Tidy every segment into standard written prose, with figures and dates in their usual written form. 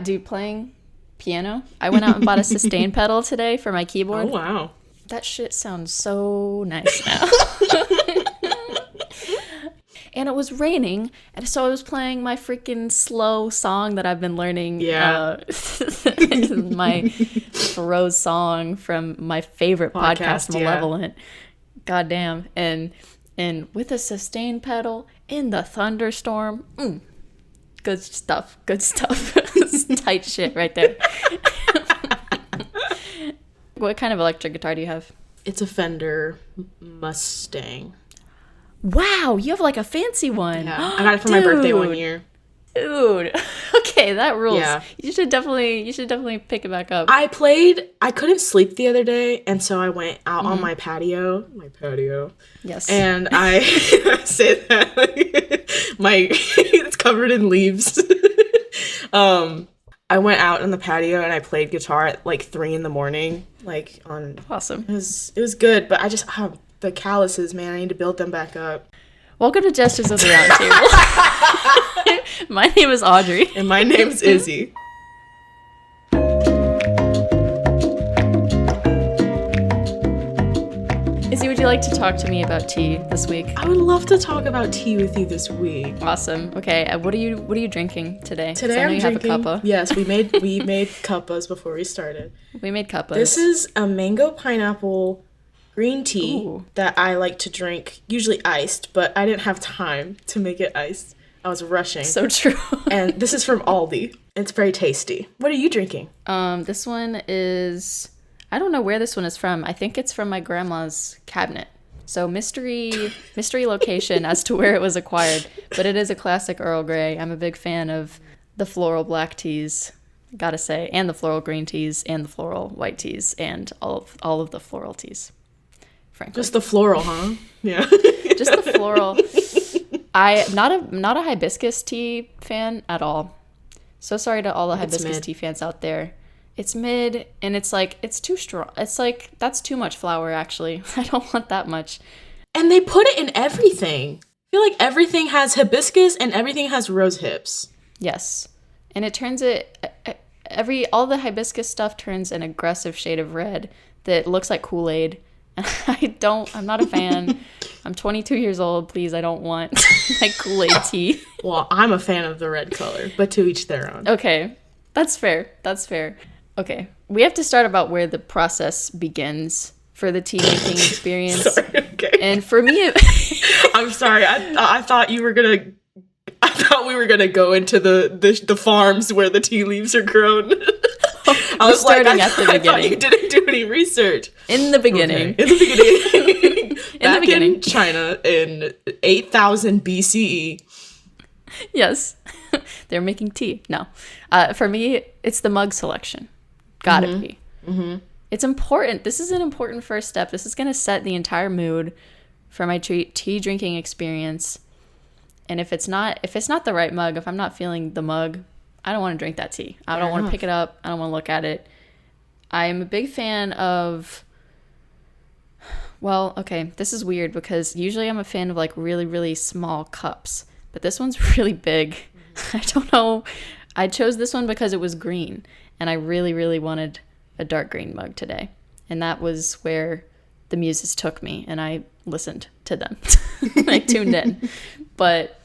Dude, playing piano. I went out and bought a sustain pedal today for my keyboard. Oh, wow. That shit sounds so nice now. And it was raining, and so I was playing my freaking slow song that I've been learning. Yeah. My Thoreau's song from my favorite podcast, Malevolent. Yeah. Goddamn. And with a sustain pedal in the thunderstorm. Good stuff. Good stuff. Tight shit right there. What kind of electric guitar do you have? It's a Fender Mustang. Wow, you have like a fancy one. Yeah, I got it for my birthday one year. Dude, okay, that rules. Yeah. You should definitely pick it back up. I couldn't sleep the other day, and so I went out on my patio. Yes. And I say that it's covered in leaves. I went out on the patio and I played guitar at like 3 a.m. Like on. Awesome. It was good, but I just the calluses, man. I need to build them back up. Welcome to Gestures of the Round Table. My name is Audrey. And my name's Izzy. Izzy, would you like to talk to me about tea this week? I would love to talk about tea with you this week. Awesome. Okay, what are you drinking today? Today I'm drinking. Have a cuppa. Yes, we made cuppas before we started. We made cuppas. This is a mango pineapple green tea that I like to drink, usually iced, but I didn't have time to make it iced. I was rushing. So true. And this is from Aldi. It's very tasty. What are you drinking? This one is, I don't know where this one is from. I think it's from my grandma's cabinet. So mystery location as to where it was acquired, but it is a classic Earl Grey. I'm a big fan of the floral black teas, gotta say, and the floral green teas and the floral white teas and all of the floral teas. Frankly. Just the floral, huh? Yeah. Just the floral. I'm not a hibiscus tea fan at all. So sorry to all the hibiscus tea fans out there. It's mid, and it's like, it's too strong. It's like, that's too much flour, actually. I don't want that much. And they put it in everything. I feel like everything has hibiscus and everything has rose hips. Yes. And it turns all the hibiscus stuff turns an aggressive shade of red that looks like Kool-Aid. I'm not a fan. I'm 22 years old. Please, I don't want like Kool-Aid tea. Well, I'm a fan of the red color, but to each their own. Okay. That's fair. Okay. We have to start about where the process begins for the tea making experience. Sorry, okay. And for me, I'm sorry. I thought we were gonna go into the farms where the tea leaves are grown. I was starting at the beginning. I thought you didn't do any research. In the beginning. Okay. In the beginning. In China in 8000 BCE. Yes. They're making tea. No. For me, it's the mug selection. Gotta be. Mm-hmm. It's important. This is an important first step. This is going to set the entire mood for my tea drinking experience. And if it's not the right mug, if I'm not feeling the mug, I don't want to drink that tea. I don't want to pick it up. I don't want to look at it. I'm a big fan of, well, okay, this is weird because usually I'm a fan of like really, really small cups. But this one's really big. I don't know. I chose this one because it was green. And I really, really wanted a dark green mug today. And that was where the muses took me. And I listened to them. I tuned in. But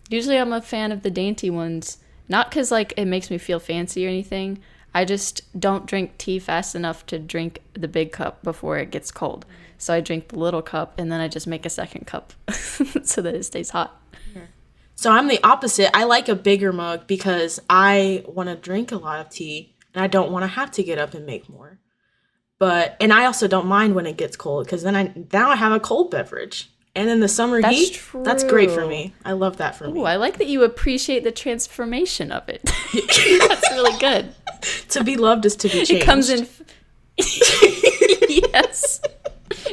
usually I'm a fan of the dainty ones. Not because like it makes me feel fancy or anything. I just don't drink tea fast enough to drink the big cup before it gets cold. So I drink the little cup and then I just make a second cup so that it stays hot. So I'm the opposite. I like a bigger mug because I want to drink a lot of tea and I don't want to have to get up and make more. And I also don't mind when it gets cold because then I have a cold beverage. And in the summer heat, that's great for me. I love that for me. Ooh, I like that you appreciate the transformation of it. That's really good. To be loved is to be changed. It comes in... Yes.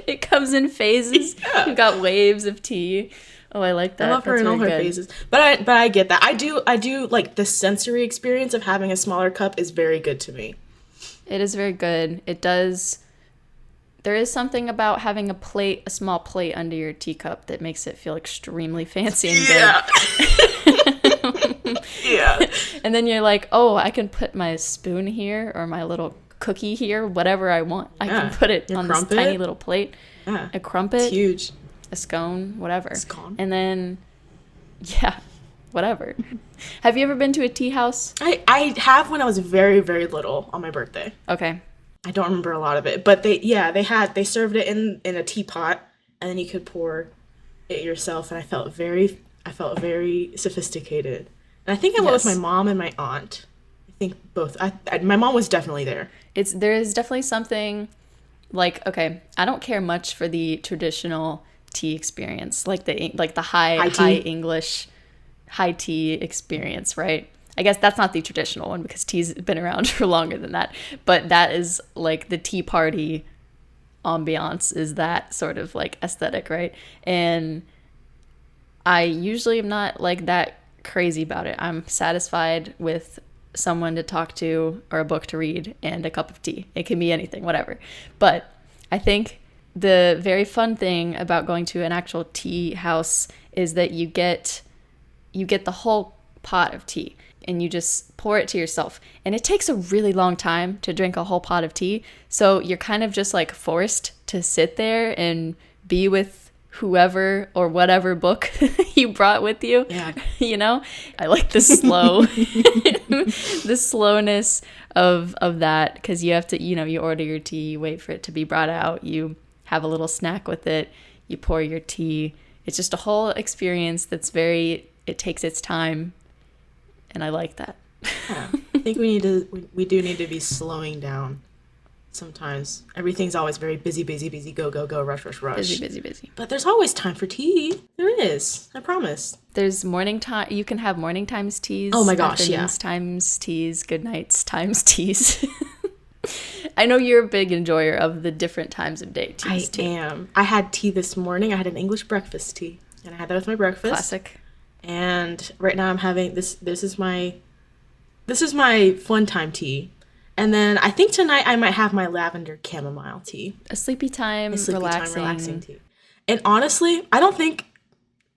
It comes in phases. Yeah. You've got waves of tea. Oh, I like that. I love her in all her phases. But I get that. I do like the sensory experience of having a smaller cup is very good to me. It is very good. It does... There is something about having a small plate under your teacup that makes it feel extremely fancy and good. Yeah. And then you're like, oh, I can put my spoon here or my little cookie here, whatever I want. I can put it on this tiny little plate. Yeah. A crumpet. It's huge. A scone, whatever. Scone. And then, yeah, whatever. Have you ever been to a tea house? I have when I was very, very little on my birthday. Okay. I don't remember a lot of it, but they served it in a teapot, and then you could pour it yourself, and I felt very sophisticated. And I think I went with my mom and my aunt. I think both. My mom was definitely there. There is definitely something like, okay, I don't care much for the traditional tea experience, like the high English high tea experience, right? I guess that's not the traditional one because tea's been around for longer than that. But that is like the tea party ambiance is that sort of like aesthetic, right? And I usually am not like that crazy about it. I'm satisfied with someone to talk to or a book to read and a cup of tea. It can be anything, whatever. But I think the very fun thing about going to an actual tea house is that you get the whole pot of tea and you just pour it to yourself. And it takes a really long time to drink a whole pot of tea. So you're kind of just like forced to sit there and be with whoever or whatever book you brought with you. Yeah. You know? I like the slowness of that, because you have to, you order your tea, you wait for it to be brought out, you have a little snack with it, you pour your tea. It's just a whole experience that's it takes its time, and I like that. Yeah. I think we do need to be slowing down sometimes. Everything's always very busy, go, rush. Busy. But there's always time for tea. There is. I promise. There's morning time. You can have morning times teas. Oh my gosh, afternoons times teas, good nights times teas. I know you're a big enjoyer of the different times of day teas too. I am. I had tea this morning. I had an English breakfast tea, and I had that with my breakfast. Classic. And right now I'm having this is my fun time tea. And then I think tonight I might have my lavender chamomile tea. A sleepy time, relaxing tea. And honestly, I don't think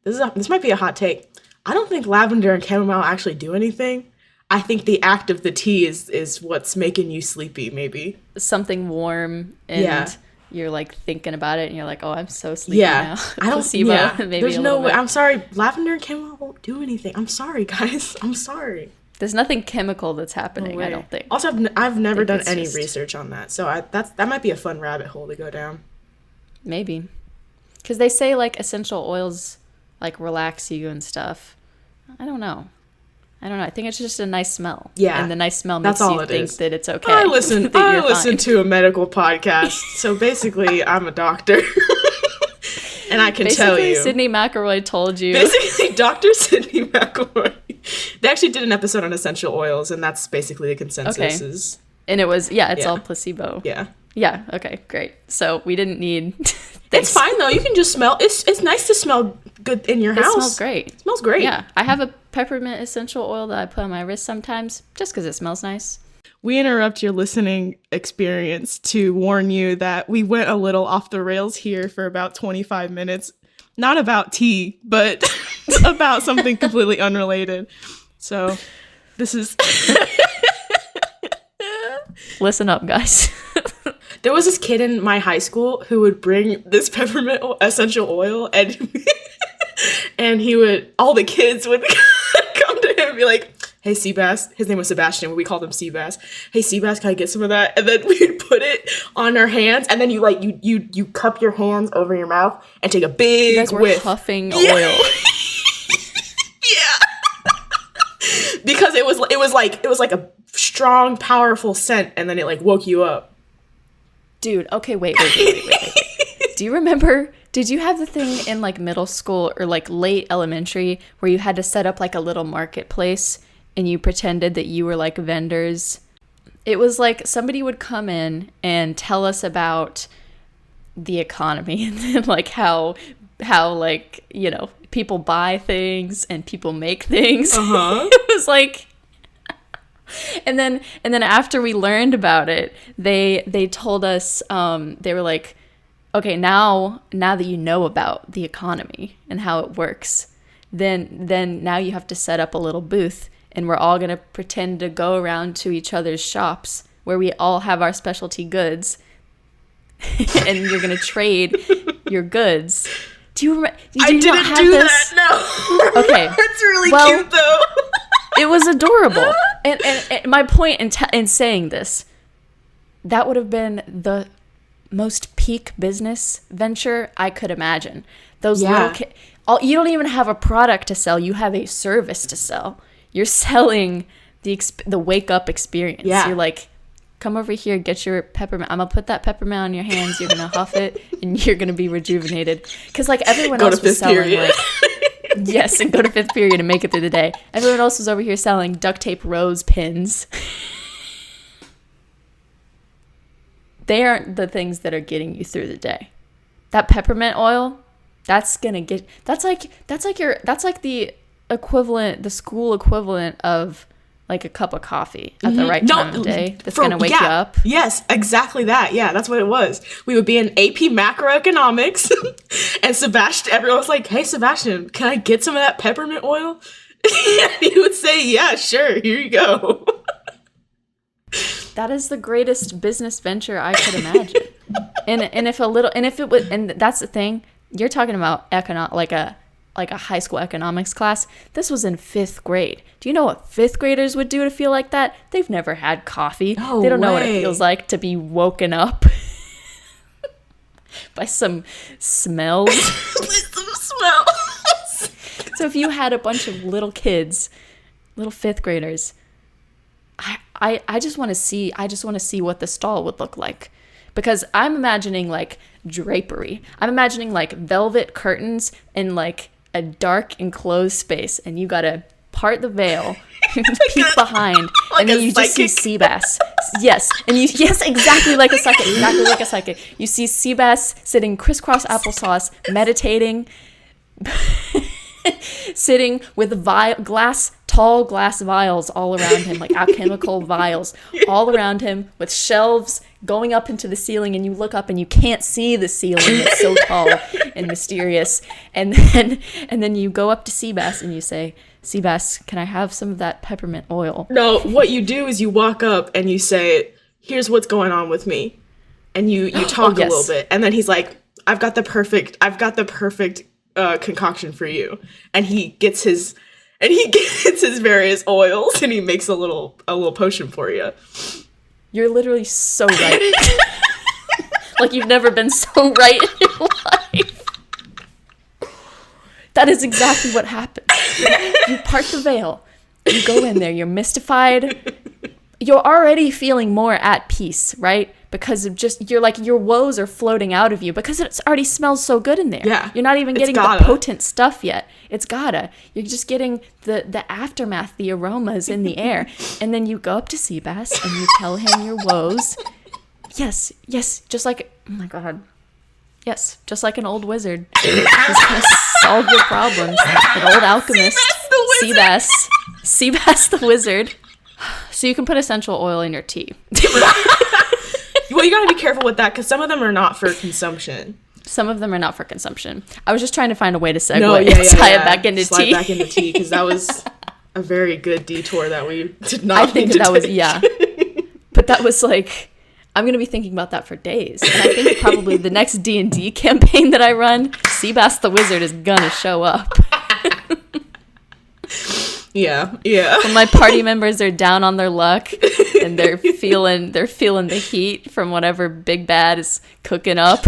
this might be a hot take. I don't think lavender and chamomile actually do anything. I think the act of the tea is what's making you sleepy, maybe. Something warm and you're like thinking about it and you're like, oh, I'm so sleepy now. I don't Placebo, maybe there's no way. bit. I'm sorry. Lavender and chamomile won't do anything. I'm sorry, guys. I'm sorry. There's nothing chemical that's happening, I don't think. Also, I've never done any research on that. So that might be a fun rabbit hole to go down. Maybe. Because they say like essential oils like relax you and stuff. I don't know. I think it's just a nice smell. Yeah. And the nice smell makes you think that it's okay. I listen to a medical podcast. So basically, I'm a doctor. And I can tell you. Sydney McElroy told you. Basically, Dr. Sydney McElroy. They actually did an episode on essential oils, and that's basically the consensus. Okay. And it was, it's all placebo. Yeah. Yeah, okay, great. So we didn't need... It's fine, though. You can just smell... It's nice to smell good in your house. It smells great. It smells great. Yeah. I have a peppermint essential oil that I put on my wrist sometimes, just because it smells nice. We interrupt your listening experience to warn you that we went a little off the rails here for about 25 minutes. Not about tea, but about something completely unrelated. So this is... Listen up, guys. There was this kid in my high school who would bring this peppermint essential oil, and all the kids would come to him and be like, hey, Seabass. His name was Sebastian, but we called him Seabass. Hey, Seabass, can I get some of that? And then we'd put it on our hands, and then you cup your hands over your mouth and take a big whiff. You guys were huffing oil. Yeah. Because it was like a strong, powerful scent, and then it like woke you up. Dude, okay, wait. Do you remember, did you have the thing in like middle school or like late elementary where you had to set up like a little marketplace and you pretended that you were like vendors? It was like somebody would come in and tell us about the economy and then like how like, people buy things and people make things. Uh-huh. It was like... And then after we learned about it, they told us, they were like, okay, now that you know about the economy and how it works, then now you have to set up a little booth, and we're all going to pretend to go around to each other's shops where we all have our specialty goods, and you're going to trade your goods. Do you remember? I didn't do that, no. Okay. It's really cute, though. It was adorable. And my point in saying this, that would have been the most peak business venture I could imagine. Those little kids, you don't even have a product to sell. You have a service to sell. You're selling the wake up experience. Yeah. You're like, come over here, get your peppermint. I'm going to put that peppermint on your hands. You're going to huff it, and you're going to be rejuvenated. Because, like, everyone else was selling, like, yes, and go to fifth period and make it through the day. Everyone else was over here selling duct tape rose pins. They aren't the things that are getting you through the day. That peppermint oil, that's like the equivalent, the school equivalent of like a cup of coffee at the right time of day that's going to wake you up. Yes, exactly that. Yeah, that's what it was. We would be in AP macroeconomics and everyone was like, hey, Sebastian, can I get some of that peppermint oil? And he would say, yeah, sure, here you go. That is the greatest business venture I could imagine. and that's the thing, you're talking about like a high school economics class. This was in 5th grade. Do you know what 5th graders would do to feel like that? They've never had coffee. No they don't know what way. it feels like to be woken up by some smells. So if you had a bunch of little kids, little 5th graders, I just want to see what the stall would look like. Because I'm imagining like drapery. I'm imagining like velvet curtains in like a dark enclosed space, and you gotta part the veil, peek behind, like and then you psychic. just see Seabass. Yes, exactly like a psychic. You see Seabass sitting crisscross applesauce, meditating, sitting with tall glass vials all around him, like alchemical vials all around him, with shelves going up into the ceiling, and you look up and you can't see the ceiling. It's so tall and mysterious. And then you go up to Seabass and you say, Seabass, can I have some of that peppermint oil? No, what you do is you walk up and you say, here's what's going on with me. And you talk a little bit. And then he's like, I've got the perfect concoction for you. And he gets his various oils, and he makes a little potion for you. You're literally so right. Like you've never been so right in your life. That is exactly what happens. You part the veil. You go in there. You're mystified. You're already feeling more at peace, right? Because of you're like, your woes are floating out of you because it already smells so good in there. Yeah. You're not even getting the potent stuff yet. You're just getting the aftermath, the aromas in the air. And then you go up to Seabass and you tell him your woes. Yes, just like, oh my God. Yes, just like an old wizard. He's going to solve your problems. An old alchemist. Seabass the Wizard. So you can put essential oil in your tea. Well, you gotta be careful with that because some of them are not for consumption. I was just trying to find a way to segue slide back into tea. Slide back into tea because that was a very good detour that we did not. I think that was but that was like, I'm gonna be thinking about that for days. And I think probably the next D&D campaign that I run, Seabass the Wizard is gonna show up. Yeah. When my party members are down on their luck and they're feeling the heat from whatever big bad is cooking up,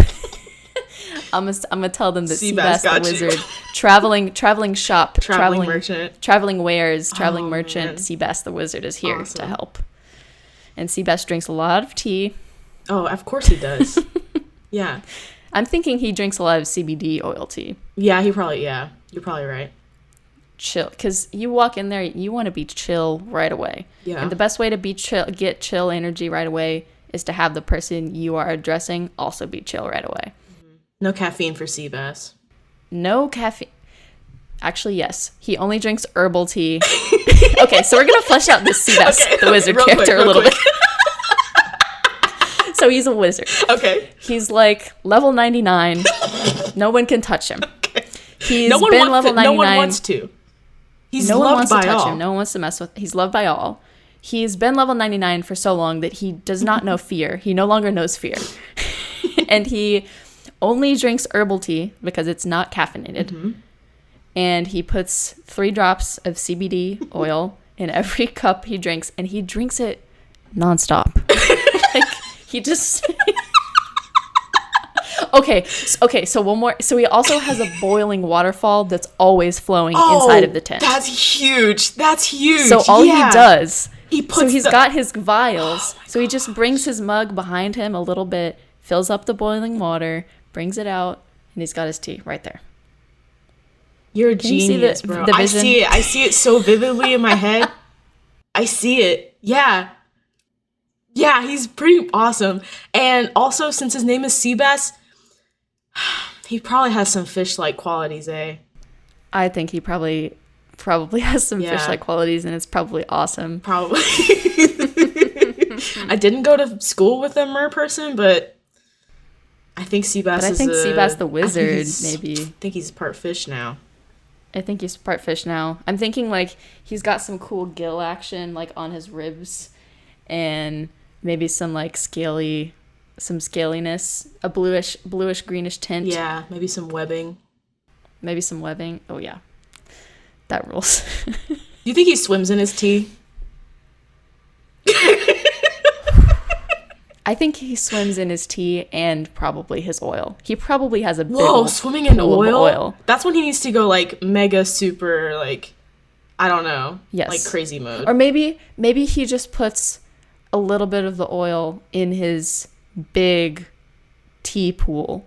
I'm gonna tell them that Seabass the Wizard, traveling merchant, traveling wares, traveling merchant, man. Seabass the Wizard is here to help. And Seabass drinks a lot of tea. Oh, of course he does. Yeah. I'm thinking he drinks a lot of CBD oil tea. Yeah, you're probably right. Chill, because you walk in there, you want to be chill right away. Yeah. And the best way to get chill energy right away is to have the person you are addressing also be chill right away. No caffeine for Seabass. No caffeine. Actually, yes. He only drinks herbal tea. Okay, so we're gonna flesh out this Seabass the Wizard character a little bit. So he's a wizard. Okay. He's like level 99. No one can touch him. Okay. He's no one been wants level to, 99. No one wants to. He's no one loved wants by to touch all. him. No one wants to mess with. He's loved by all. He's been level 99 for so long that he does not know fear. He no longer knows fear. And he only drinks herbal tea because it's not caffeinated. Mm-hmm. And he puts 3 drops of CBD oil in every cup he drinks, and he drinks it nonstop. Like, he just... Okay, so one more. So he also has a boiling waterfall that's always flowing inside of the tent. That's huge. So all he does... he's the- got his vials. So he just brings his mug behind him a little bit, fills up the boiling water, brings it out, and he's got his tea right there. You're a Can you see genius, the bro. vision? I see it. I see it so vividly in my head. I see it. Yeah. Yeah, he's pretty awesome. And also, since his name is Seabass, he probably has some fish-like qualities, eh? I think he probably has some fish-like qualities, and it's probably awesome. Probably. I didn't go to school with a mer person, but I think Seabass I think Seabass the Wizard, maybe. I think he's part fish now. I think he's part fish now. I'm thinking, like, he's got some cool gill action, like, on his ribs, and maybe some, like, scaliness, a bluish greenish tint. Yeah, maybe some webbing. Oh, yeah. That rules. You think he swims in his tea? I think he swims in his tea and probably his oil. He probably has a big swimming in pool of oil? That's when he needs to go, like, mega super, like, I don't know. Yes. Like, crazy mode. Or maybe he just puts a little bit of the oil in his big tea pool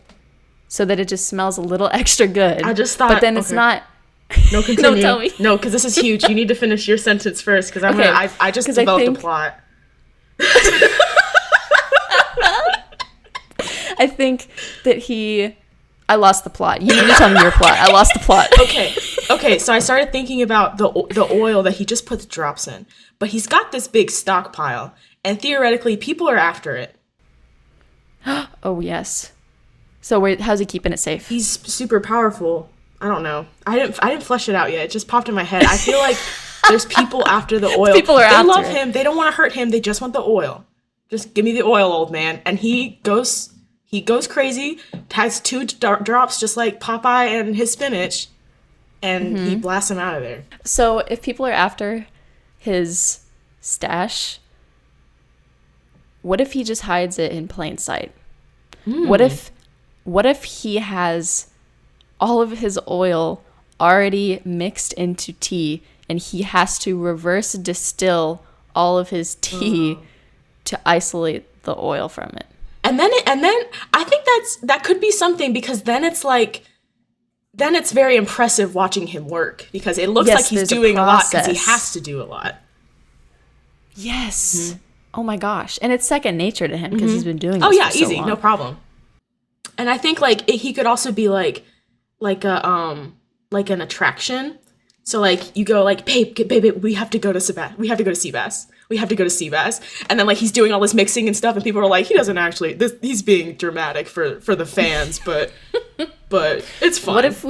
so that it just smells a little extra good. I just thought... But then it's not... No, continue. No, tell me. No, because this is huge. You need to finish your sentence first, because I just developed a plot. I think that I lost the plot. You need to tell me your plot. I lost the plot. Okay, so I started thinking about the oil that he just puts drops in. But he's got this big stockpile, and theoretically, people are after it. Oh, yes. So wait, how's he keeping it safe? He's super powerful. I don't know. I didn't flesh it out yet. It just popped in my head. I feel like there's people after the oil. People are after They love it. him. They don't want to hurt him. They just want the oil. Just give me the oil, old man. And he goes crazy, has 2 drops just like Popeye and his spinach, and he blasts him out of there. So if people are after his stash, what if he just hides it in plain sight? What if he has all of his oil already mixed into tea, and he has to reverse distill all of his tea to isolate the oil from it? And then I think that could be something, because then it's very impressive watching him work, because it looks like he's doing a lot because he has to do a lot. Yes. Mm-hmm. Oh my gosh. And it's second nature to him because he's been doing this for so easy, long. no problem. And I think he could also be like an attraction. So like you go like, babe, we have to go to Seabass. We have to go to Seabass. And then like he's doing all this mixing and stuff, and people are like, he doesn't actually. He's being dramatic for the fans, but it's fun. What if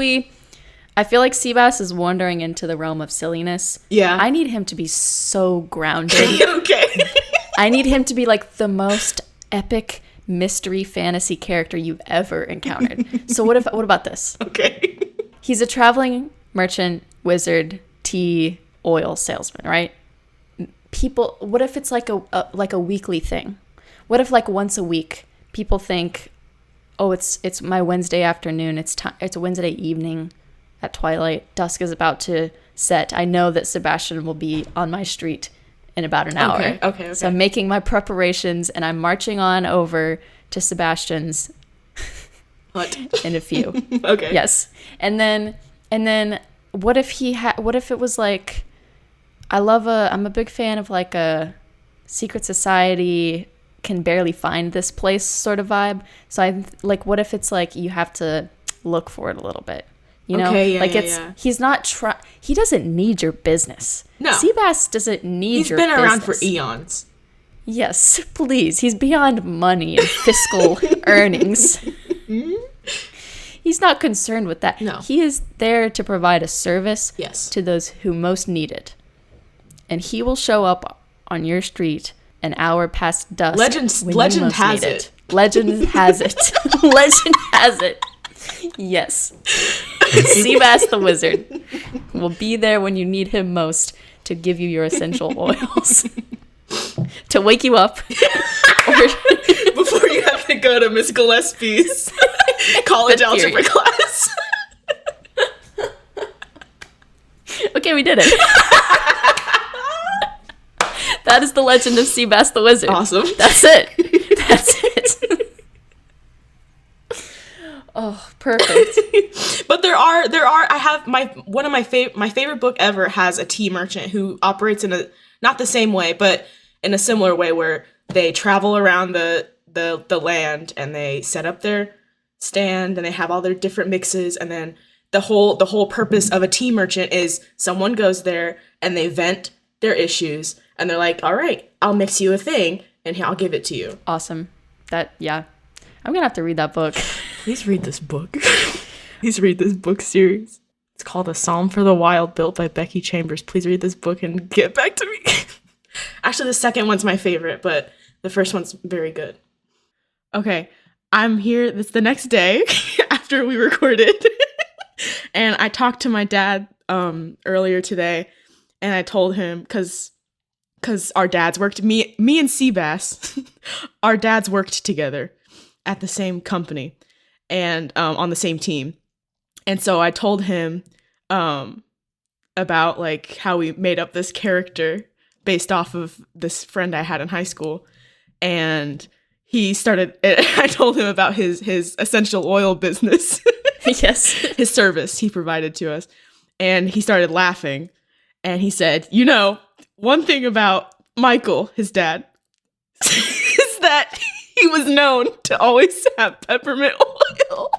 I feel like Seabass is wandering into the realm of silliness. Yeah. I need him to be so grounded. Okay. I need him to be like the most epic mystery fantasy character you've ever encountered. So what about this? Okay. He's a traveling merchant, wizard, tea, oil salesman, right? What if it's like a weekly thing? What if like once a week people think, oh, it's my Wednesday afternoon. It's a Wednesday evening at twilight. Dusk is about to set. I know that Sebastian will be on my street in about an hour. Okay. So I'm making my preparations, and I'm marching on over to Sebastian's hut in a few. Okay. Yes. And then what if it was like, I'm a big fan of like a secret society can barely find this place sort of vibe. So I'm like, what if it's like you have to look for it a little bit? You know, he's not he doesn't need your business. No. Seabass doesn't need your business. He's been around for eons. Yes, please. He's beyond money and fiscal earnings. He's not concerned with that. No. He is there to provide a service Yes. to those who most need it. And he will show up on your street an hour past dusk. Legend has it. Legend has it. Legend has it. Yes. Seabass the Wizard will be there when you need him most to give you your essential oils. To wake you up. Before you have to go to Miss Gillespie's college algebra class. Okay, we did it. That is the legend of Seabass the Wizard. Awesome. That's it. That's it. Oh, perfect. But there are I have my favorite book ever has a tea merchant who operates in a not the same way, but in a similar way where they travel around the land and they set up their stand and they have all their different mixes, and then the whole purpose of a tea merchant is someone goes there and they vent their issues and they're like, all right, I'll mix you a thing and here, I'll give it to you. Awesome. Yeah. I'm gonna have to read that book. Please read this book. Please read this book series. It's called A Psalm for the Wild, built by Becky Chambers. Please read this book and get back to me. Actually, the second one's my favorite, but the first one's very good. Okay, I'm here. It's the next day after we recorded. And I talked to my dad earlier today, and I told him, because our dads worked, me and Seabass, our dads worked together at the same company and on the same team. And so I told him about like how we made up this character based off of this friend I had in high school. And I told him about his essential oil business. Yes. His service he provided to us. And he started laughing. And he said, one thing about Michael, his dad, is that he was known to always have peppermint oil.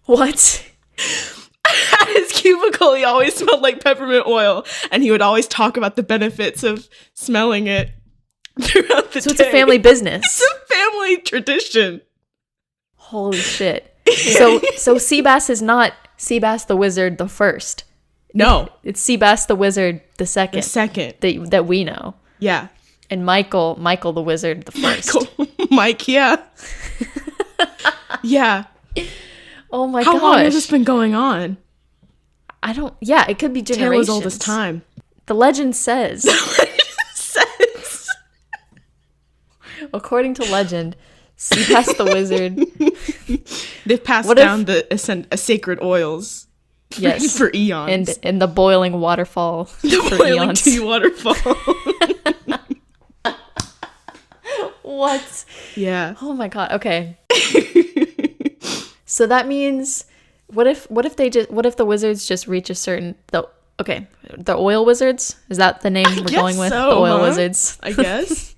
What? At his cubicle, he always smelled like peppermint oil. And he would always talk about the benefits of smelling it throughout the day. So it's a family business. It's a family tradition. Holy shit. So Seabass is not Seabass the Wizard the first. No. It's Seabass the Wizard the second. The second. That we know. Yeah. And Michael the Wizard the first. Mike, yeah. Yeah. Oh my gosh. How long has this been going on? It could be generations. Tale as old as time. The legend says. According to legend, Seabass the Wizard. They've passed down the sacred oils. Yes. For eons. And the boiling waterfall. The boiling tea waterfall. What? Yeah. Oh my god. Okay. So that means, what if the wizards just reach a certain the oil wizards? Is that the name we're going with? So, the oil wizards. I guess.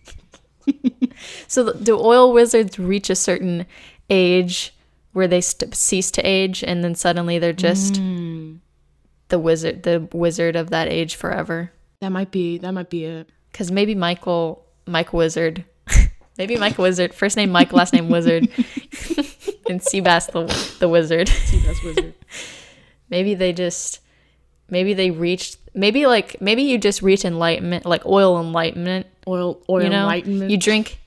So do oil wizards reach a certain age where they cease to age, and then suddenly they're just the wizard of that age forever? That might be it. Because maybe Mike Wizard. Maybe Mike Wizard, first name Mike, last name Wizard, and Seabass the Wizard. Seabass Wizard. Maybe you just reach enlightenment, like oil enlightenment. Oil enlightenment. You drink,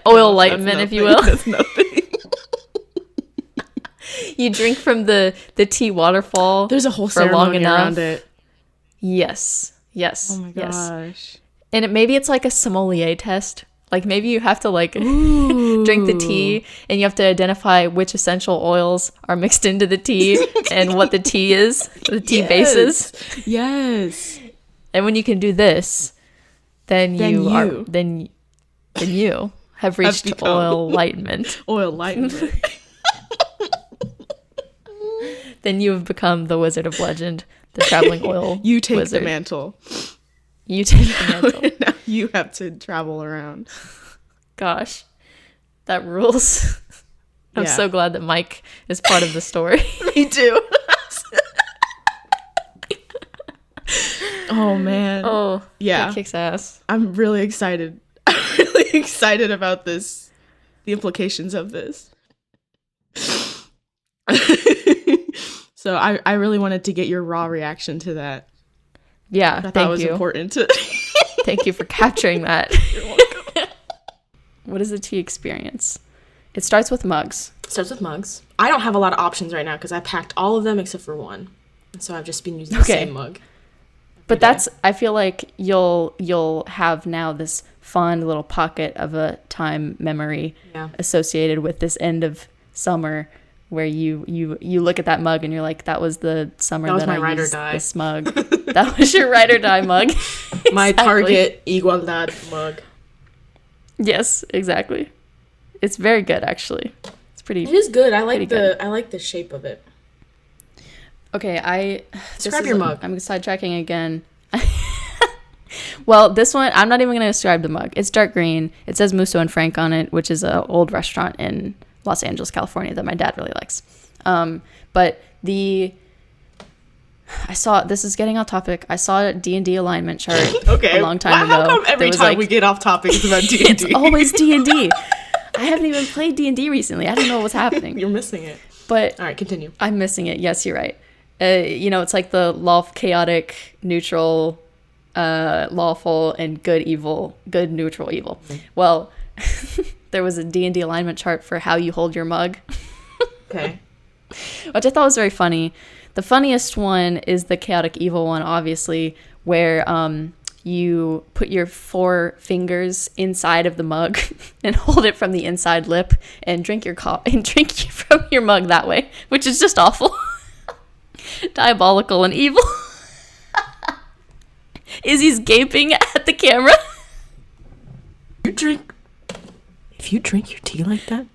oil enlightenment, if you will. That's nothing. You drink from the tea waterfall. There's a whole for long ceremony enough. around it. Yes. Oh my gosh. Yes. And maybe it's like a sommelier test. Like maybe you have to drink the tea, and you have to identify which essential oils are mixed into the tea and what the tea is, the tea bases. Yes. And when you can do this, then you have reached oil enlightenment. Oil enlightenment. Then you have become the Wizard of Legend, the traveling oil You take wizard. the mantle. You take the mantle. Now you have to travel around. Gosh, that rules. I'm Yeah. so glad that Mike is part of the story. Me too. Oh man. Oh, yeah. that kicks ass. I'm really excited. I'm really excited about this. The implications of this. So I really wanted to get your raw reaction to that. Yeah, I thought it was important to. Thank you for capturing that. You're welcome. What is the tea experience? It starts with mugs. I don't have a lot of options right now because I packed all of them except for one. And so I've just been using the same mug. But that's, I feel like you'll have now this fond little pocket of a time memory associated with this end of summer where you look at that mug and you're like, that was the summer that I used this mug. That was your ride or die mug. My Target Igualdad mug. Yes, exactly. It's very good, actually. It's pretty. It is good. I like the shape of it. Okay, describe your mug. I'm sidetracking again. Well, this one, I'm not even going to describe the mug. It's dark green. It says Musso and Frank on it, which is an old restaurant in Los Angeles, California that my dad really likes. But this is getting off topic. I saw a D&D alignment chart a long time ago. How come every time we get off topic it's about D&D? It's always D&D. I haven't even played D&D recently. I don't know what's happening. You're missing it. But all right, continue. I'm missing it. Yes, you're right. It's like the chaotic, neutral, lawful, and good, neutral, evil. Mm-hmm. Well, there was a D&D alignment chart for how you hold your mug. Okay. Which I thought was very funny. The funniest one is the chaotic evil one, obviously, where you put your 4 fingers inside of the mug and hold it from the inside lip and drink from your mug that way, which is just awful. Diabolical and evil. Izzie's gaping at the camera. If you drink your tea like that,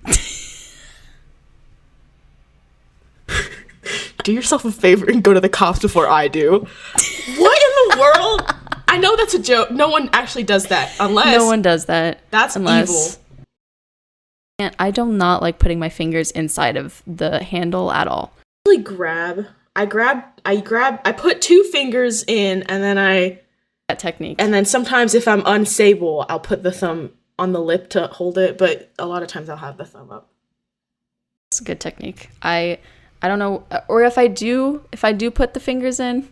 do yourself a favor and go to the cops before I do. What in the world? I know that's a joke. No one actually does that unless... No one does that. That's evil. And I do not like putting my fingers inside of the handle at all. I put 2 fingers in and then that technique. And then sometimes if I'm unstable, I'll put the thumb on the lip to hold it, but a lot of times I'll have the thumb up. It's a good technique. I don't know, or if I do put the fingers in,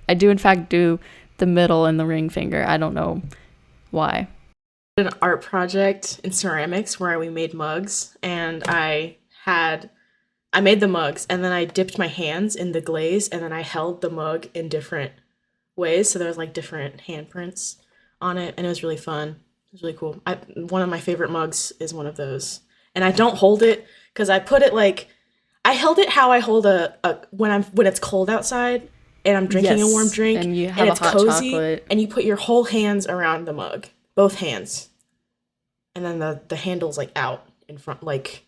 I do in fact do the middle and the ring finger. I don't know why. An art project in ceramics where we made mugs, and I made the mugs and then I dipped my hands in the glaze and then I held the mug in different ways, so there was like different handprints on it, and it was really fun. It was really cool. One of my favorite mugs is one of those, and I don't hold it because I put it like I held it how I hold a when it's cold outside and I'm drinking a warm drink and you have it's a hot cozy chocolate. And you put your whole hands around the mug, both hands, and then the handle's like out in front, like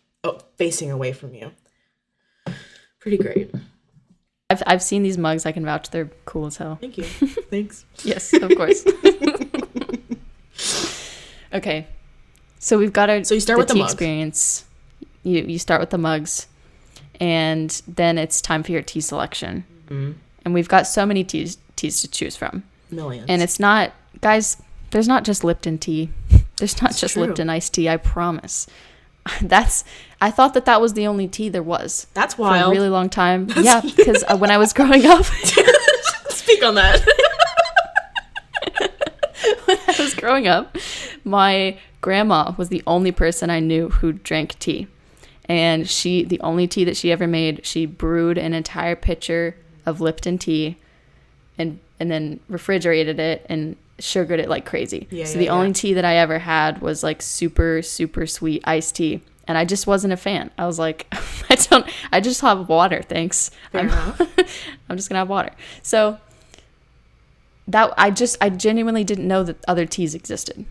facing away from you. Pretty great. I've seen these mugs. I can vouch they're cool as hell. Thank you. Thanks. Yes, of course. Okay, so we've got So you start with the mugs. Experience. You start with the mugs. And then it's time for your tea selection. Mm-hmm. And we've got so many teas to choose from. Millions. And it's not, guys, there's not just Lipton tea. There's not just Lipton iced tea, I promise. I thought that was the only tea there was. That's wild. For a really long time. Yeah, because when I was growing up. Speak on that. When I was growing up, my grandma was the only person I knew who drank tea. And the only tea that she ever made, she brewed an entire pitcher of Lipton tea and then refrigerated it and sugared it like crazy. The only tea that I ever had was like super, super sweet iced tea. And I just wasn't a fan. I was like, I just have water, thanks. I'm just gonna have water. So I genuinely didn't know that other teas existed.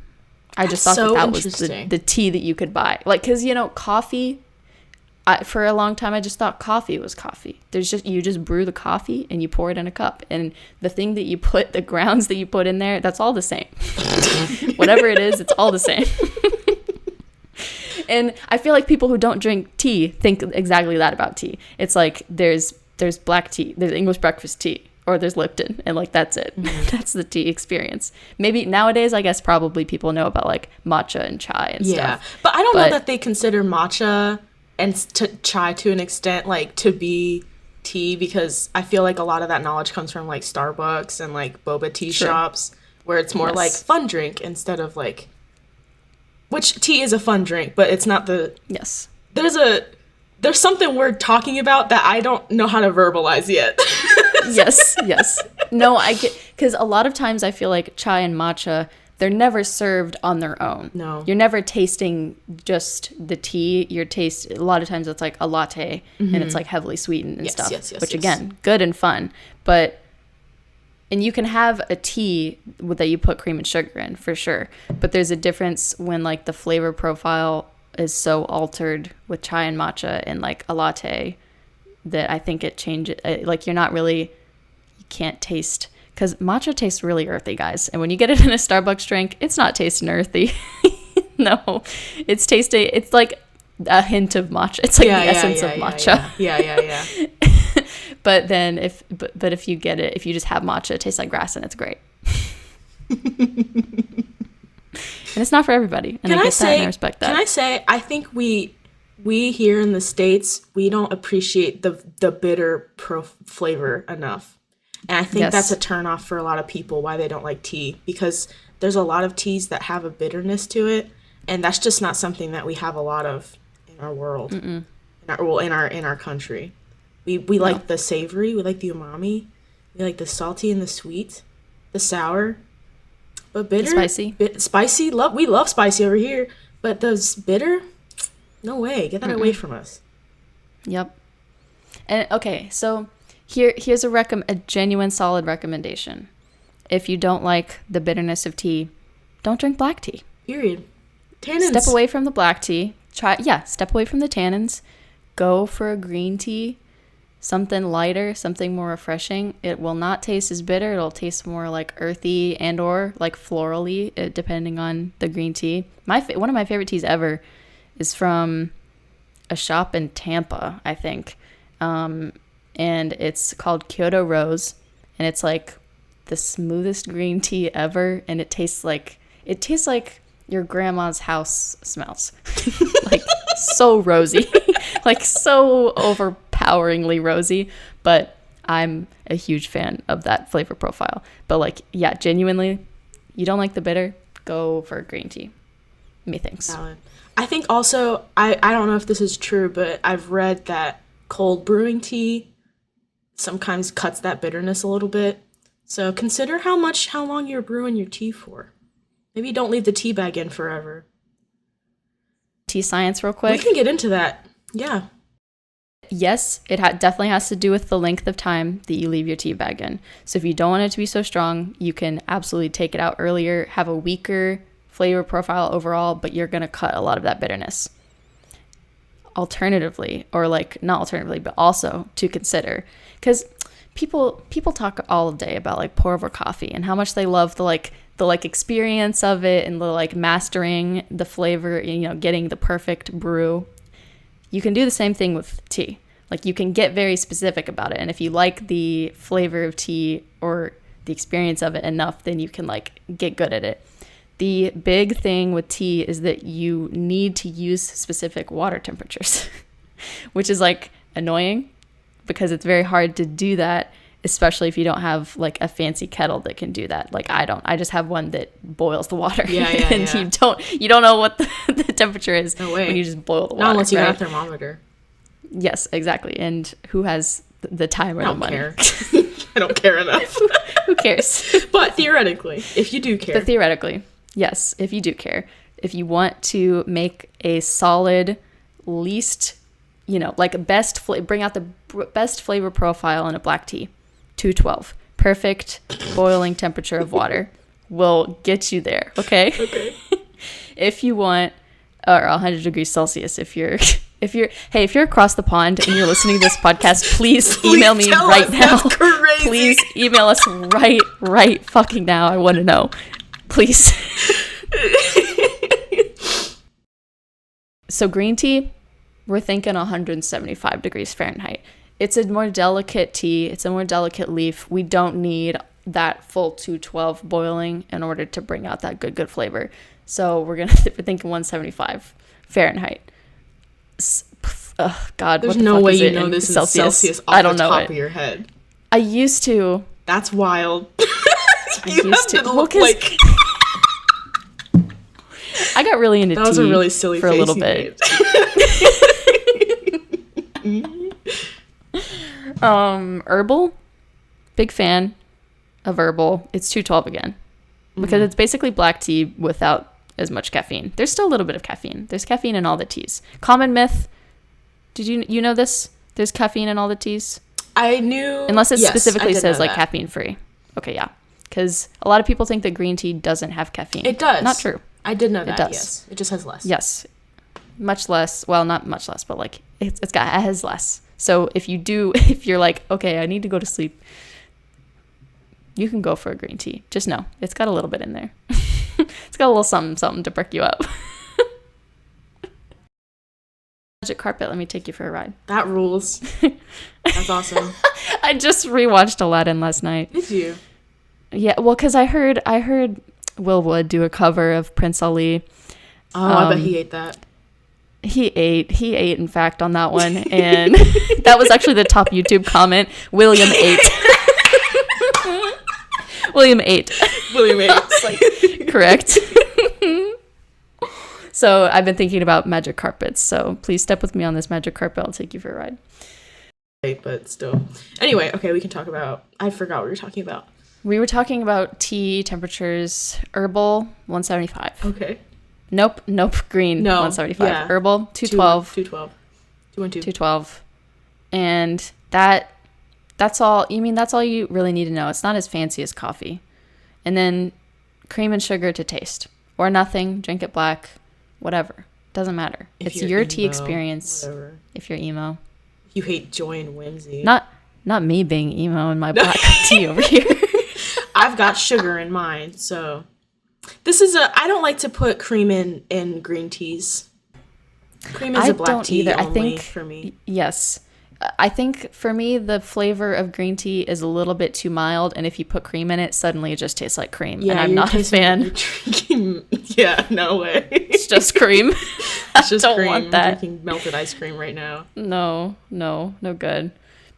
I just thought that was the tea that you could buy. Like, cause coffee, for a long time, I just thought coffee was coffee. You just brew the coffee and you pour it in a cup. And the grounds that you put in there, that's all the same. Whatever it is, it's all the same. And I feel like people who don't drink tea think exactly that about tea. It's like there's black tea, there's English breakfast tea, or there's Lipton, and like that's it. Mm-hmm. That's the tea experience. Maybe nowadays, I guess probably people know about like matcha and chai and stuff. Yeah, but I don't know that they consider matcha and chai to an extent like to be tea because I feel like a lot of that knowledge comes from like Starbucks and like boba tea shops where it's more like fun drink instead of like, which tea is a fun drink, but it's not the, there's something we're talking about that I don't know how to verbalize yet. Yes. No, I get, because a lot of times I feel like chai and matcha, they're never served on their own. No. You're never tasting just the tea. A lot of times it's like a latte and it's like heavily sweetened and stuff. Which again, good and fun. And you can have a tea that you put cream and sugar in for sure. But there's a difference when like the flavor profile is so altered with chai and matcha and like a latte that I think it changes. Like you can't taste, because matcha tastes really earthy, guys. And when you get it in a Starbucks drink, it's not tasting earthy. No, it's like a hint of matcha. It's like the essence of matcha. Yeah. But then if you get it, if you just have matcha, it tastes like grass and it's great. And it's not for everybody. And I get that and I respect that. Can I say, I think we here in the States, we don't appreciate the bitter flavor enough. And I think that's a turnoff for a lot of people why they don't like tea, because there's a lot of teas that have a bitterness to it, and that's just not something that we have a lot of in our world. In our country. We like the savory, we like the umami, we like the salty and the sweet, the sour, but bitter, spicy. We love spicy over here, but those bitter, no way, get that away from us. Yep. And okay, so here's a genuine solid recommendation. If you don't like the bitterness of tea, don't drink black tea. Period. Tannins. Step away from the black tea. Step away from the tannins. Go for a green tea. Something lighter, something more refreshing. It will not taste as bitter. It'll taste more like earthy and or like florally, depending on the green tea. One of my favorite teas ever is from a shop in Tampa, I think. And it's called Kyoto Rose, and it's like the smoothest green tea ever, and it tastes like your grandma's house smells. Like so rosy. Like so overpoweringly rosy, but I'm a huge fan of that flavor profile. But like, yeah, genuinely, you don't like the bitter, go for a green tea. Methinks. Valid. I think also, I don't know if this is true, but I've read that cold brewing tea sometimes cuts that bitterness a little bit. So consider how long you're brewing your tea for. Maybe don't leave the tea bag in forever. Tea science real quick. We can get into that. Yeah. Yes, it definitely has to do with the length of time that you leave your tea bag in. So if you don't want it to be so strong, you can absolutely take it out earlier, have a weaker flavor profile overall, but you're going to cut a lot of that bitterness. Alternatively, or like not alternatively, but also to consider, because people talk all day about like pour over coffee and how much they love the experience of it and the like mastering the flavor, getting the perfect brew. You can do the same thing with tea. Like you can get very specific about it, and if you like the flavor of tea or the experience of it enough, then you can like get good at it. The big thing with tea is that you need to use specific water temperatures, which is like annoying because it's very hard to do that, especially if you don't have like a fancy kettle that can do that. Like I don't. I just have one that boils the water. And you don't know what the temperature is when you just boil the water. Not unless you have a thermometer. Yes, exactly. And who has the time or the money? I don't care enough. Who cares? But theoretically, if you do care. Yes, if you do care. If you want to make a solid, least, bring out the best flavor profile in a black tea, 212. Perfect boiling temperature of water will get you there, okay? Okay. If you want, or 100 degrees Celsius, if you're across the pond and you're listening to this podcast, please email me right now. That's crazy. Please email us right fucking now. I want to know. Please. So green tea, we're thinking 175 degrees Fahrenheit. It's a more delicate tea. It's a more delicate leaf. We don't need that full 212 boiling in order to bring out that good flavor. So we're thinking 175 Fahrenheit. Oh God, There's what the no fuck way is you it know in this Celsius? in Celsius off I don't the know top it. of your head. I used to. That's wild. I used to. Well, 'cause I got really into tea. That was a really silly for a face little you bit. made. Herbal, big fan of herbal. It's 212 again because it's basically black tea without as much caffeine. There's still a little bit of caffeine. There's caffeine in all the teas. Common myth. Did you know this? There's caffeine in all the teas? I knew. Unless it specifically says like that. caffeine free. Okay, yeah. Because a lot of people think that green tea doesn't have caffeine. It does. Not true. I did know that. It does. Yes. It just has less. Yes. Much less. Well, not much less, but like it has less. So if you're like, okay, I need to go to sleep, you can go for a green tea. Just know it's got a little bit in there. It's got a little something to perk you up. Magic carpet. Let me take you for a ride. That rules. That's awesome. I just rewatched Aladdin last night. Did you? Yeah, well, because I heard Will Wood do a cover of Prince Ali. Oh, I bet he ate that. He ate, in fact, on that one. And that was actually the top YouTube comment. William ate. William ate. William ate. Like. Correct. So I've been thinking about magic carpets. So please step with me on this magic carpet. I'll take you for a ride. But still. Anyway, okay, we can talk about... I forgot what we were talking about. We were talking about tea temperatures. Herbal, 175. Okay. Nope. Green, No, 175. yeah. Herbal, 212. 212. 212. 212. And that's all. You mean that's all you really need to know. It's not as fancy as coffee. And then cream and sugar to taste. Or nothing. Drink it black. Whatever. Doesn't matter. It's your tea emo, experience. Whatever. If you're emo. You hate joy and whimsy. Not me being emo in my black tea over here. I've got sugar in mine, so this is I don't like to put cream in green teas. Cream is a black tea either. only I think for me. Yes. I think for me the flavor of green tea is a little bit too mild, and if you put cream in it, suddenly it just tastes like cream. Yeah, and I'm not a fan. Yeah, no way. It's just cream. It's just don't cream. want that. I'm drinking melted ice cream right now. No good.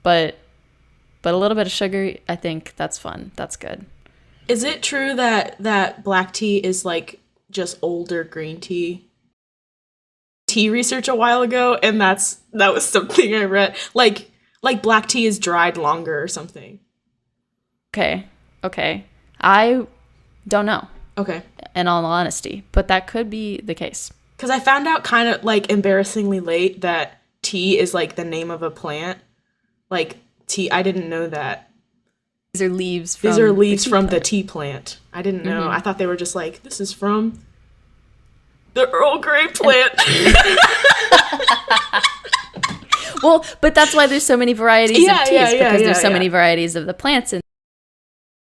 But a little bit of sugar, I think that's fun. That's good. Is it true that black tea is like just older green tea? Tea research a while ago, and that was something I read. Like black tea is dried longer or something. Okay. I don't know. Okay. In all honesty, but that could be the case. Because I found out kind of like embarrassingly late that tea is like the name of a plant. Like tea, I didn't know that. These are leaves from the tea plant. I didn't know. Mm-hmm. I thought they were just like, this is from the Earl Grey plant. Well, but that's why there's so many varieties of teas, because there's so yeah. many varieties of the plants. And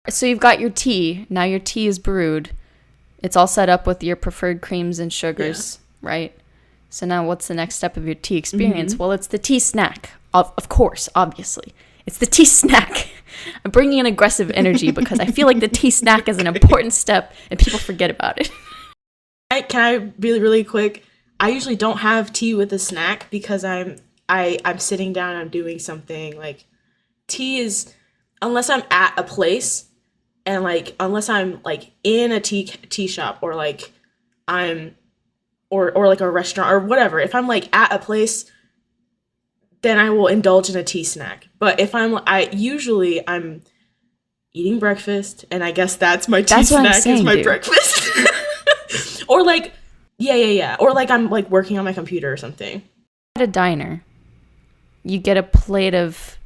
so you've got your tea. Now your tea is brewed. It's all set up with your preferred creams and sugars, right? So now what's the next step of your tea experience? Mm-hmm. Well, it's the tea snack. Of course, obviously. It's the tea snack. I'm bringing in aggressive energy because I feel like the tea snack is an important step and people forget about it. Can I be really quick? I usually don't have tea with a snack because I'm sitting down, I'm doing something. Like tea is, unless I'm at a place and like unless I'm like in a tea shop or like I'm or like a restaurant or whatever, if I'm like at a place, then I will indulge in a tea snack. But if I'm eating breakfast, and I guess that's my tea snack is my breakfast. Or like, yeah. Or like I'm like working on my computer or something. At a diner, you get a plate of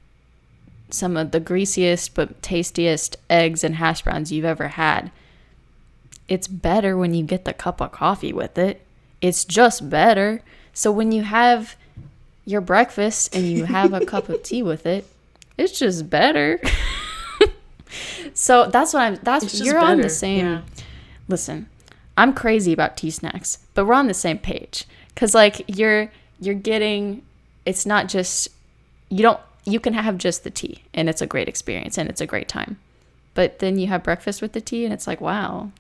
some of the greasiest but tastiest eggs and hash browns you've ever had. It's better when you get the cup of coffee with it. It's just better. So when you have your breakfast and you have a cup of tea with it, it's just better. So you're on the same. Yeah. Listen, I'm crazy about tea snacks, but we're on the same page. Cause like you're getting, it's not just, you can have just the tea and it's a great experience and it's a great time. But then you have breakfast with the tea and it's like, wow,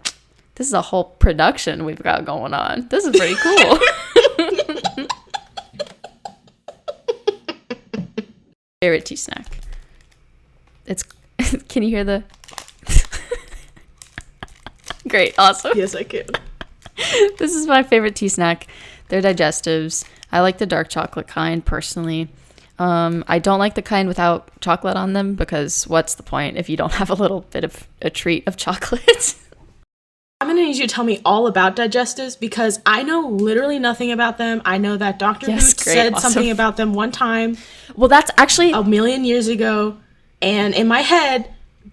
this is a whole production we've got going on. This is pretty cool. favorite tea snack. It's can you hear the Great, awesome. Yes, I can. This is my favorite tea snack. They're digestives. I like the dark chocolate kind personally. I don't like the kind without chocolate on them because what's the point if you don't have a little bit of a treat of chocolate? I'm going to need you to tell me all about digestives because I know literally nothing about them. I know that Dr. Hooch said something about them one time. Well, that's actually a million years ago. And in my head,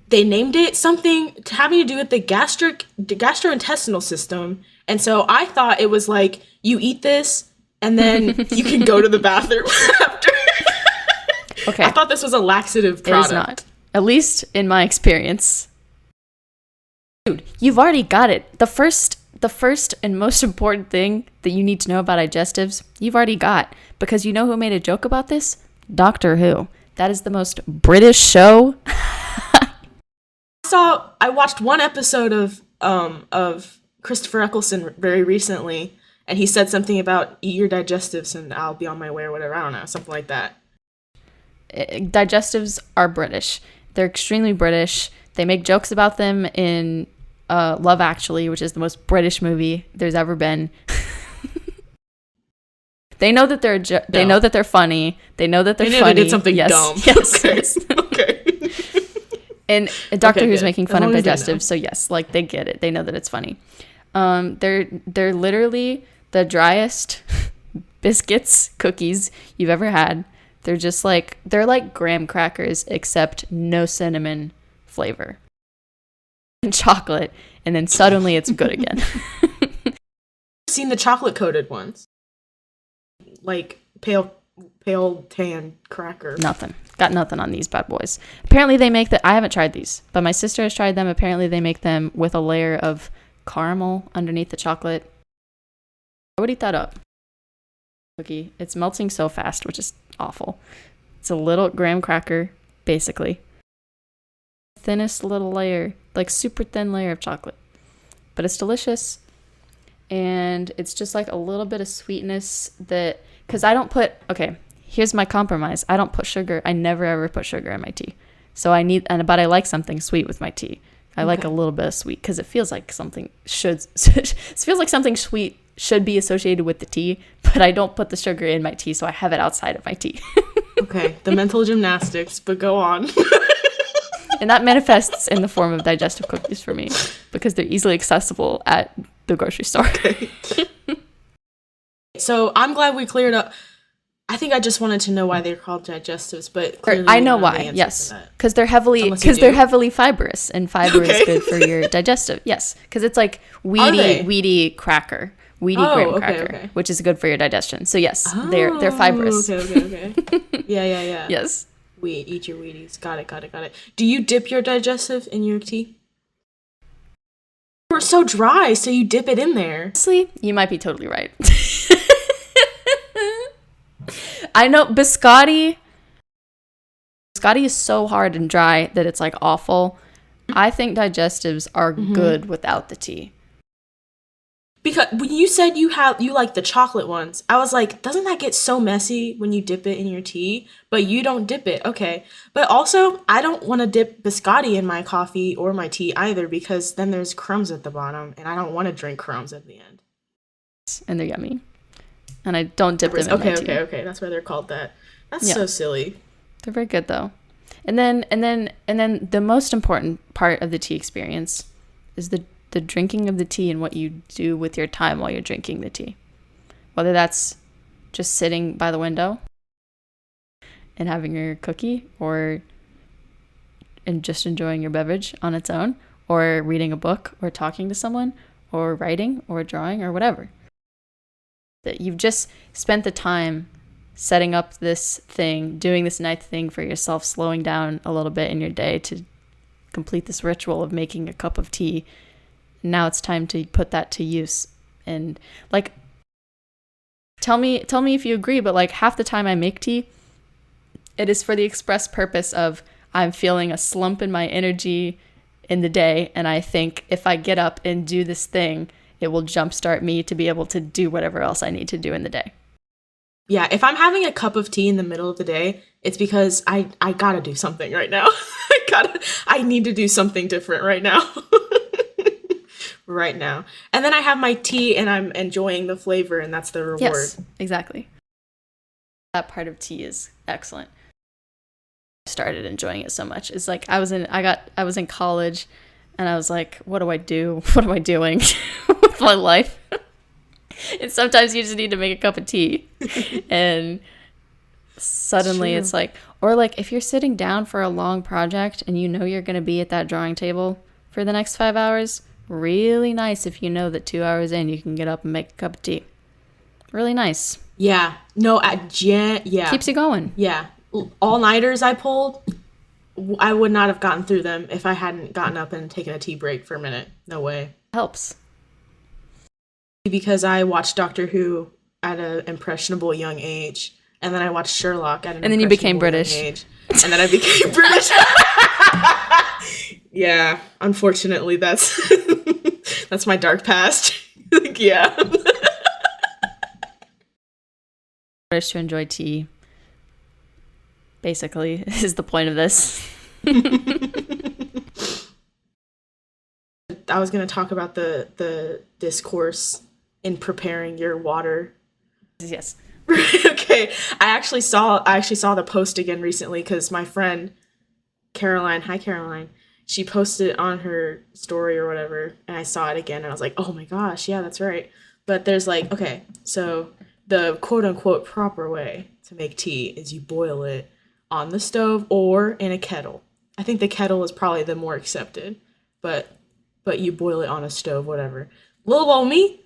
they named it something having to do with the gastrointestinal system. And so I thought it was like, you eat this and then you can go to the bathroom after. Okay. I thought this was a laxative product. It is not. At least in my experience. Dude, you've already got it. The first and most important thing that you need to know about digestives, you've already got. Because you know who made a joke about this? Doctor Who. That is the most British show. I watched one episode of Christopher Eccleston very recently, and he said something about eat your digestives and I'll be on my way or whatever. I don't know, something like that. Digestives are British. They're extremely British. They make jokes about them in Love Actually, which is the most British movie there's ever been. They know that they know that they're funny. They know that they're funny. They did something dumb. Yes. Okay. Yes. Okay. And Doctor Who's good. making fun of digestives, so yes, like they get it. They know that it's funny. They're literally the driest biscuits, cookies you've ever had. They're just like graham crackers except no cinnamon flavor. And chocolate, and then suddenly it's good again. I've seen the chocolate coated ones. Like pale tan cracker. Got nothing on these bad boys. Apparently they make I haven't tried these, but my sister has tried them. Apparently they make them with a layer of caramel underneath the chocolate. I would eat that up. Cookie. It's melting so fast, which is awful. It's a little graham cracker, basically. Thinnest little layer, like super thin layer of chocolate. But it's delicious. And it's just like a little bit of sweetness that, because I don't put, okay, here's my compromise. I don't put sugar. I never ever put sugar in my tea. So but I like something sweet with my tea. I like a little bit of sweet because it feels like something sweet should be associated with the tea, but I don't put the sugar in my tea, so I have it outside of my tea. Okay, the mental gymnastics, but go on. And that manifests in the form of digestive cookies for me because they're easily accessible at the grocery store. Okay. So I'm glad we cleared up. I think I just wanted to know why they're called digestives, but clearly I know why. Yes, because they're heavily fibrous, and fiber is good for your digestive. Yes, because it's like weedy cracker, graham cracker, which is good for your digestion. So yes, they're fibrous. Okay. Yeah. Yes. Eat your Wheaties. Got it. Do you dip your digestive in your tea? We're so dry, so you dip it in there. Honestly, you might be totally right. I know biscotti is so hard and dry that it's like awful. I think digestives are good without the tea. Because when you said you like the chocolate ones, I was like, doesn't that get so messy when you dip it in your tea? But you don't dip it. Okay. But also, I don't want to dip biscotti in my coffee or my tea either because then there's crumbs at the bottom and I don't want to drink crumbs at the end. And they're yummy. And I don't dip them in my tea. Okay. That's why they're called that. That's so silly. They're very good though. And then the most important part of the tea experience is the drinking of the tea and what you do with your time while you're drinking the tea. Whether that's just sitting by the window and having your cookie and just enjoying your beverage on its own, or reading a book or talking to someone or writing or drawing or whatever. That you've just spent the time setting up this thing, doing this nice thing for yourself, slowing down a little bit in your day to complete this ritual of making a cup of tea. Now it's time to put that to use. And like, tell me if you agree, but like half the time I make tea, it is for the express purpose of I'm feeling a slump in my energy in the day, and I think if I get up and do this thing, it will jumpstart me to be able to do whatever else I need to do in the day. Yeah, if I'm having a cup of tea in the middle of the day, it's because I gotta do something right now. I need to do something different right now. Right now. And then I have my tea and I'm enjoying the flavor, and that's the reward. Yes, exactly. That part of tea is excellent. I started enjoying it so much. It's like I was in college and I was like, what do I do? What am I doing with my life? And sometimes you just need to make a cup of tea. And suddenly it's like, or like if you're sitting down for a long project and you know you're going to be at that drawing table for the next 5 hours, really nice if you know that 2 hours in you can get up and make a cup of tea. Really nice. Yeah. No, yeah. Keeps you going. Yeah. All-nighters I pulled, I would not have gotten through them if I hadn't gotten up and taken a tea break for a minute. No way. Helps. Because I watched Doctor Who at an impressionable young age, and then I watched Sherlock at an and then you became British. Young age, and then I became British. Yeah, unfortunately, that's that's my dark past. Like, yeah. British to enjoy tea, basically, is the point of this. I was going to talk about the discourse in preparing your water. Yes. Okay. I actually saw the post again recently because my friend Caroline, hi Caroline, she posted it on her story or whatever, and I saw it again and I was like, oh my gosh, yeah, that's right. But there's like, okay, so the quote unquote proper way to make tea is you boil it on the stove or in a kettle. I think the kettle is probably the more accepted, but you boil it on a stove, whatever. Little old me,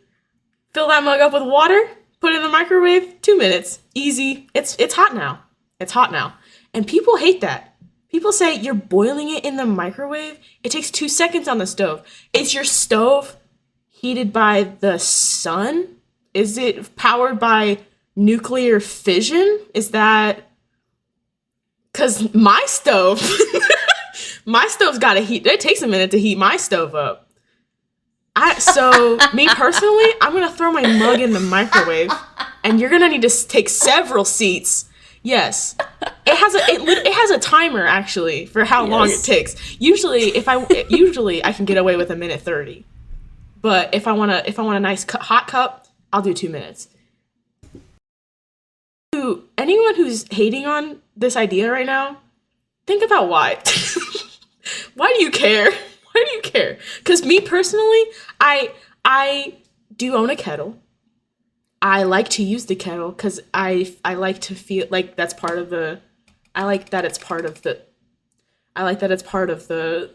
fill that mug up with water, put it in the microwave, 2 minutes, easy. It's hot now. It's hot now. And people hate that. People say you're boiling it in the microwave. It takes 2 seconds on the stove. Is your stove heated by the sun? Is it powered by nuclear fission? Is that... Because my stove's got to heat. It takes a minute to heat my stove up. So me personally, I'm going to throw my mug in the microwave, and you're going to need to take several seats. Yes. It has a timer actually for how long it takes. Usually I can get away with 1:30. But if I want a nice hot cup, I'll do 2 minutes. To anyone who's hating on this idea right now, think about why. Why do you care? Why do you care? Because me personally, I do own a kettle. I like to use the kettle because I like to feel like that's part of the. I like that it's part of the. I like that it's part of the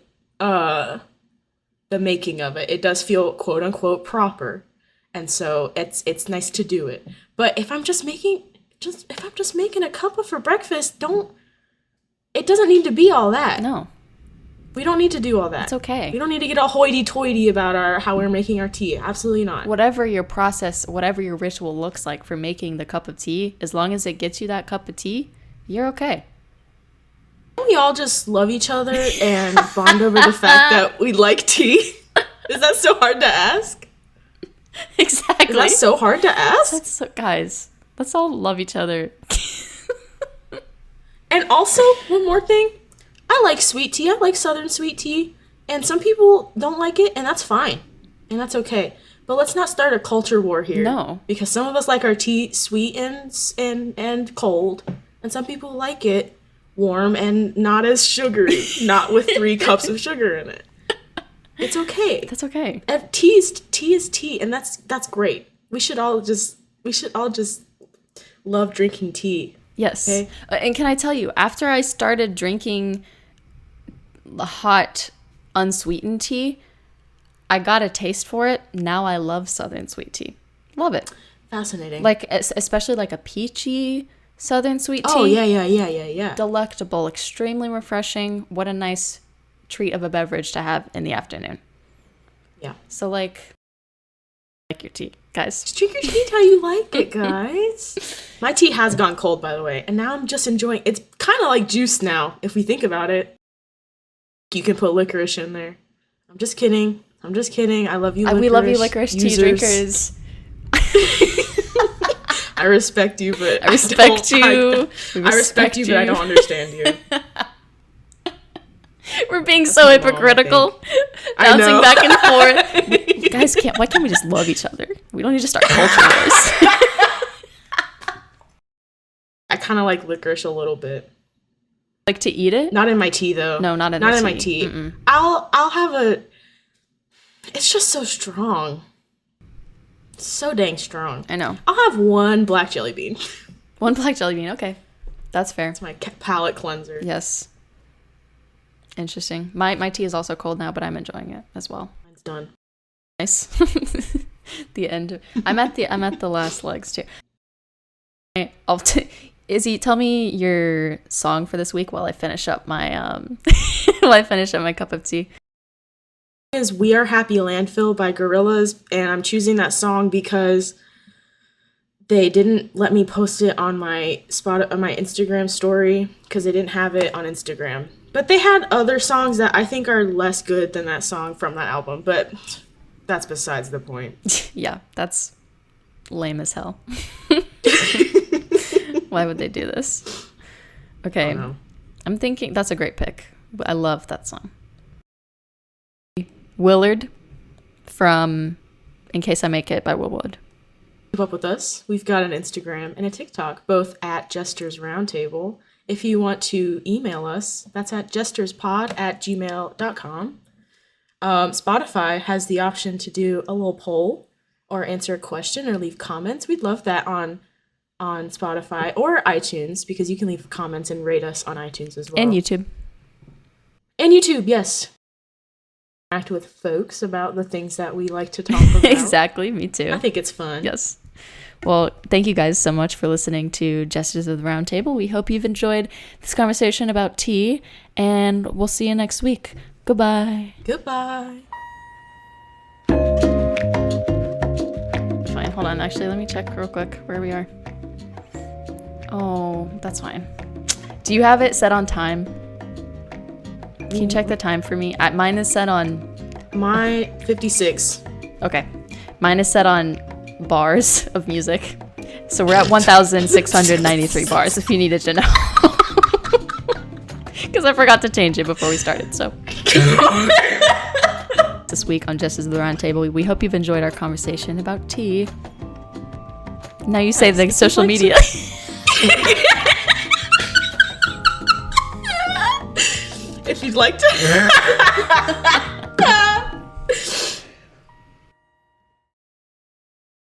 making of it. It does feel quote unquote proper, and so it's nice to do it. But if I'm just making a cuppa for breakfast, it doesn't need to be all that. No. We don't need to do all that. It's okay. We don't need to get all hoity-toity about how we're making our tea. Absolutely not. Whatever your process, whatever your ritual looks like for making the cup of tea, as long as it gets you that cup of tea, you're okay. Don't we all just love each other and bond over the fact that we like tea? Is that so hard to ask? Exactly. Is that so hard to ask? Guys, let's all love each other. And also, one more thing. I like sweet tea. I like Southern sweet tea. And some people don't like it, and that's fine. And that's okay. But let's not start a culture war here. No. Because some of us like our tea sweet and cold. And some people like it warm and not as sugary. Not with 3 cups of sugar in it. It's okay. That's okay. And tea is tea, and that's great. We should all just love drinking tea. Yes. Okay? And can I tell you, after I started drinking the hot, unsweetened tea, I got a taste for it. Now I love Southern sweet tea. Love it. Fascinating. Like, especially like a peachy Southern sweet tea. Oh, yeah. Delectable, extremely refreshing. What a nice treat of a beverage to have in the afternoon. Yeah. So, like your tea, guys. Just drink your tea how you like it, guys. My tea has gone cold, by the way, and now I'm just enjoying. It's kind of like juice now, if we think about it. You can put licorice in there. I'm just kidding. I love you, licorice. We love you, licorice tea drinkers. I respect you, but I respect you. I respect you, but I don't understand you. We're being so hypocritical. Bouncing back and forth. Guys, why can't we just love each other? We don't need to start culture wars. I kind of like licorice a little bit. Like to eat it? Not in my tea though. No, not in my tea. I'll have it's just so strong. So dang strong. I know. I'll have one black jelly bean. One black jelly bean. Okay. That's fair. It's my palate cleanser. Yes. Interesting. My tea is also cold now, but I'm enjoying it as well. Mine's done. Nice. The end. I'm at the last legs too. Izzy, tell me your song for this week while I finish up my cup of tea. Is We Are Happy Landfill by Gorillaz, and I'm choosing that song because they didn't let me post it on my Instagram story because they didn't have it on Instagram. But they had other songs that I think are less good than that song from that album, but that's besides the point. Yeah, that's lame as hell. Why would they do this? Okay, I'm thinking that's a great pick. I love that song. Willard from In Case I Make It by Willwood. Keep up with us. We've got an Instagram and a TikTok, both at Jesters Roundtable. If you want to email us, that's at jesterspod@gmail.com. Spotify has the option to do a little poll or answer a question or leave comments. We'd love that on Spotify or iTunes because you can leave comments and rate us on iTunes as well. And YouTube. And YouTube, yes. Interact with folks about the things that we like to talk about. Exactly, me too. I think it's fun. Yes. Well, thank you guys so much for listening to Jesters of the Round Table. We hope you've enjoyed this conversation about tea, and we'll see you next week. Goodbye. Goodbye. Fine, hold on. Actually, let me check real quick where we are. Oh, that's fine. Do you have it set on time? Can you check the time for me? Mine is set on... My 56. Okay. Mine is set on bars of music. So we're at 1,693 bars, if you needed to know. Because I forgot to change it before we started, so... This week on Jesters of the Round Table, we hope you've enjoyed our conversation about tea. Now you say the social media. If you'd like to.